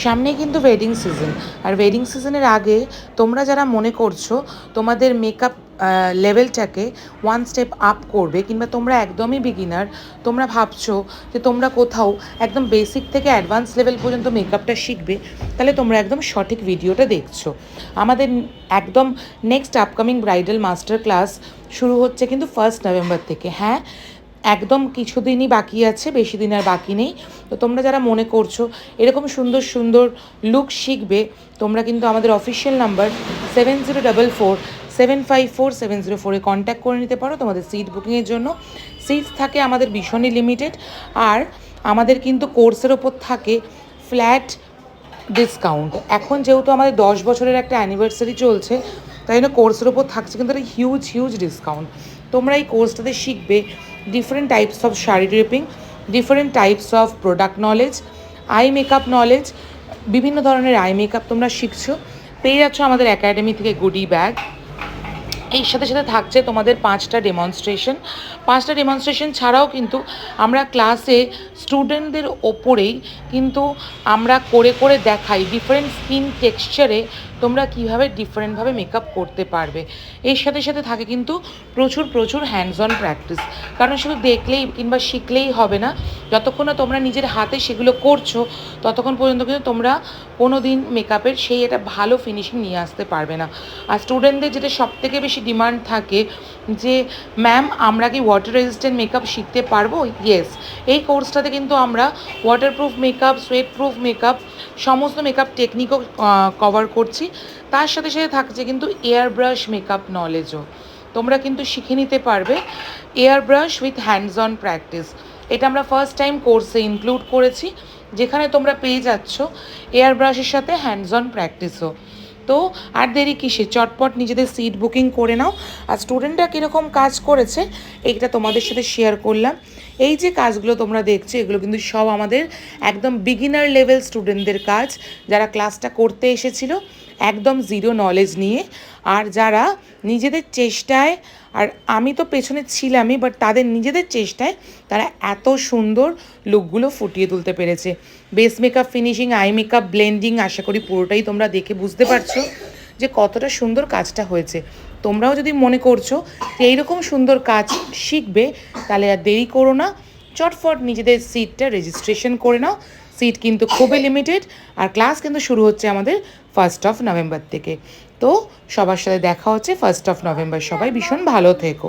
সামনে কিন্তু wedding season, আর wedding সিজনের আগে তোমরা যারা মনে করছো তোমাদের মেকআপ লেভেলটাকে ওয়ান স্টেপ আপ করবে, কিংবা তোমরা একদমই বিগিনার, তোমরা ভাবছো যে তোমরা কোথাও একদম বেসিক থেকে অ্যাডভান্স লেভেল পর্যন্ত মেকআপটা শিখবে, তাহলে তোমরা একদম সঠিক ভিডিওটা দেখছো। আমাদের একদম next upcoming bridal master class শুরু হচ্ছে কিন্তু 1 নভেম্বর থেকে। হ্যাঁ, একদম কিছুদিনই বাকি আছে, বেশি দিন আর বাকি নেই। তো তোমরা যারা মনে করছো এরকম সুন্দর সুন্দর লুক শিখবে, তোমরা কিন্তু আমাদের অফিসিয়াল নাম্বার 7044754704 কন্ট্যাক্ট করে নিতে পারো তোমাদের সিট বুকিংয়ের জন্য। সিটস থাকে আমাদের ভীষণই লিমিটেড, আর আমাদের কিন্তু কোর্সের ওপর থাকে ফ্ল্যাট ডিসকাউন্ট। এখন যেহেতু আমাদের 10 বছরের একটা অ্যানিভার্সারি চলছে, তাই জন্য কোর্সের ওপর থাকছে কিন্তু একটা হিউজ ডিসকাউন্ট। তোমরা এই কোর্সটাতে শিখবে different types of sari draping, different types of product knowledge, eye makeup knowledge, বিভিন্ন ধরনের আই মেকআপ তোমরা শিখছো। পেয়ে যাচ্ছ আমাদের একাডেমি থেকে গুডি ব্যাগ। এর সাথে সাথে থাকছে তোমাদের 5টা ডেমনস্ট্রেশন ছাড়াও কিন্তু আমরা ক্লাসে স্টুডেন্টদের ওপরেই কিন্তু আমরা করে করে দেখাই ডিফারেন্ট স্কিন টেক্সচারে তোমরা কীভাবে ডিফারেন্টভাবে মেকআপ করতে পারবে। এর সাথে সাথে থাকে কিন্তু প্রচুর হ্যান্ডস অন প্র্যাকটিস, কারণ শুধু দেখলেই কিংবা শিখলেই হবে না, যতক্ষণ না তোমরা নিজের হাতে সেগুলো করছো ততক্ষণ পর্যন্ত কিন্তু তোমরা কোনো দিন মেকআপের সেই একটা ভালো ফিনিশিং নিয়ে আসতে পারবে না। আর স্টুডেন্টদের যেটা সবথেকে বেশি ডিমান্ড থাকে যে ম্যাম আমরা কি ওয়াটার রেজিস্ট্যান্ট মেকআপ শিখতে পারবো? ইয়েস, এই কোর্সটাতে কিন্তু আমরা waterproof makeup, sweat proof makeup, সমস্ত মেকআপ টেকনিকও কভার করছি। তার সাথে সাথে থাকছে কিন্তু এয়ার ব্রাশ মেকআপ নলেজও, তোমরা কিন্তু শিখে নিতে পারবে air brush with hands on practice. এটা আমরা ফার্স্ট টাইম কোর্সে ইনক্লুড করেছি, যেখানে তোমরা পেয়ে যাচ্ছ এয়ার ব্রাশের সাথে হ্যান্ডস অন প্র্যাকটিসও। তো আর দেরি কিসে, চটপট নিজেদের সিট বুকিং করে নাও। আর স্টুডেন্টরা কীরকম কাজ করেছে এইটা তোমাদের সাথে শেয়ার করলাম। এই যে কাজগুলো তোমরা দেখছো এগুলো কিন্তু সব আমাদের একদম বিগিনার লেভেল স্টুডেন্টদের কাজ, যারা ক্লাসটা করতে এসেছিল একদম জিরো নলেজ নিয়ে, আর যারা নিজেদের চেষ্টায়, আর আমি তো পেছনে ছিলামই, বাট তাদের নিজেদের চেষ্টায় তারা এত সুন্দর লুকগুলো ফুটিয়ে তুলতে পেরেছে। Base makeup, finishing, eye makeup, blending, আশা করি পুরোটাই তোমরা দেখে বুঝতে পারছো যে কতটা সুন্দর কাজটা হয়েছে। তোমরাও যদি মনে করছো যে এইরকম সুন্দর কাজ শিখবে, তাহলে আর দেরি করো না, চটফট নিজেদের সিটটা রেজিস্ট্রেশন করে নাও। সিট কিন্তু খুবই লিমিটেড, আর ক্লাস কিন্তু শুরু হচ্ছে আমাদের 1 নভেম্বর থেকে। তো সবার সাথে দেখা হচ্ছে 1 নভেম্বর। সবাই ভীষণ ভালো থেকো।